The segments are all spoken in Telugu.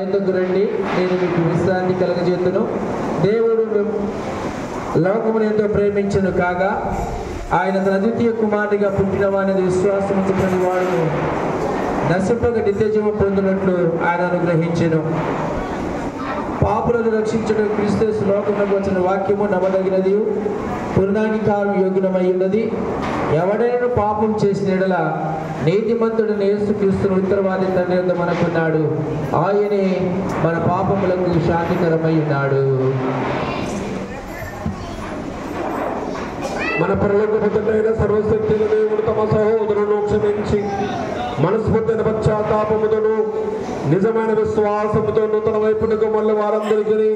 ఎందుకు రండి, నేను మీకు విశ్రాంతి కలగజేతును. దేవుడు లోకమును ఎంతో ప్రేమించును కాగా ఆయన తన ద్వితీయ కుమారుడిగా పుట్టిన వాని విశ్వాసం ప్రతి వాడును నశింపక నిత్యజీవం పొందినట్లు ఆయన అనుగ్రహించెను. పాపులను రక్షించడం క్రీస్తు లోకమునకు వచ్చిన వాక్యము నమ్మదగినది, పునరాంగీకారం యోగ్యమై ఉన్నది. ఎవడైనా పాపం చేసిన యెడల నీతిమంతుడు యేసుక్రీస్తును ఉత్తరవాది తండ్రి వద్ద మనకున్నాడు. ఆయనే మన పాపములకు శాంతికరమై ఉన్నాడు. మన పరలోకపు తండ్రి సర్వశక్తి దేవుడు తమ సహోదరులను క్షమించి మనస్ఫూర్తిన పశ్చాత్తాపముతోను నిజమైన విశ్వాసముతోను తన వైపునకు మళ్ళీ వారందరికీ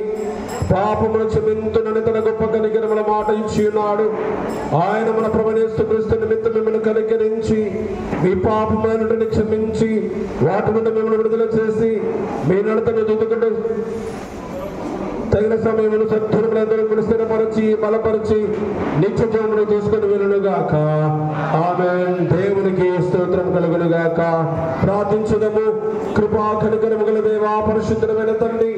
పాపమును క్షమించునని తన గొప్ప కనికరముల మాట ఇచ్చి ఉన్నాడు. ఆయన మన ప్రభువైన యేసుక్రీస్తు నిమిత్తం మిమ్మల్ని కనికరించి మీ పాపములను క్షమించి వాటి నుండి మిమ్మల్ని విడుదల చేసి మీ నడతను దిద్దుకుంటూ తగిన సమయంలో సత్తులందరూ స్థిరపరిచి బలపరిచి నిత్య జీవమును తీసుకుని వెళ్ళుగాక. ఆమేన్. దేవునికి స్తోత్రం కలుగునుగాక. ప్రార్థించుదము. కృపా కనికరము గల దేవా, పరిశుద్ధమైన తండ్రి,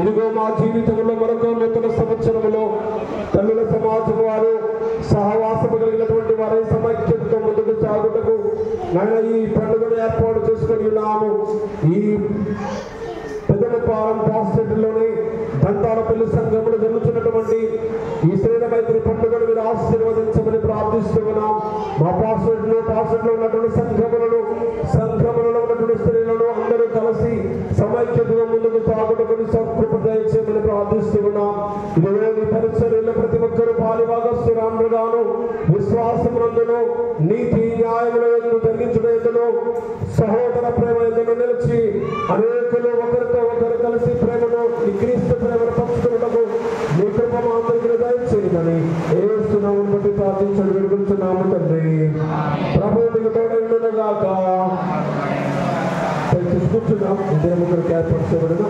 ఇదిగో మా జీవితంలో మరొక నూతన సంవత్సరములో తల్లుల సమాజం వారు సహవాసము కలిగినటువంటి వారి సమైక్యతతో ముందుకు సాగుటకు నాయన ఈ పండుగను ఏర్పాటు చేసుకొని ఉన్నాము. ఈ పెద్దలపాలెం పాస్టేట్లోని దంతాలపల్లి సంఘములు జరుగుతున్నటువంటి ఈ శ్రీరమైత్రి పండుగను మీరు ఆశీర్వదించమని ప్రార్థిస్తున్నాం. మా పాస్టేట్లో ఉన్నటువంటి సంఘములలో ఉన్నటువంటి స్త్రీలను అందరూ కలిసి సమైక్యతగా ముందుకు సాగుటకుని సత్కృప దయచేయమని ప్రార్థిస్తున్నాం. ఇదిగో పరిచర్యలో ప్రతి ఒక్కరూ పాలిభాగస్తురాండ్రుగాను విశ్వాసమునందును నీతి న్యాయములను జరిగించుటయందును సహోదర ప్రేమ ఎందును నిలిచి అనేకులు ఒకరితో ఒకరు కలిసి ప్రేమను క్రీస్తు ప్రేమను పంచుకున్నకు మీ కృప మా అందరికీ దయచేయమని యేసు నామమును బట్టి ప్రార్థించడం వేడుకుంటున్నాము తండ్రి. ప్రభువు మీకు తోడైనగాక. కూర్చున్నాం. ఇద్దరు ముగ్గురు ఏర్పాటు చేయబడిన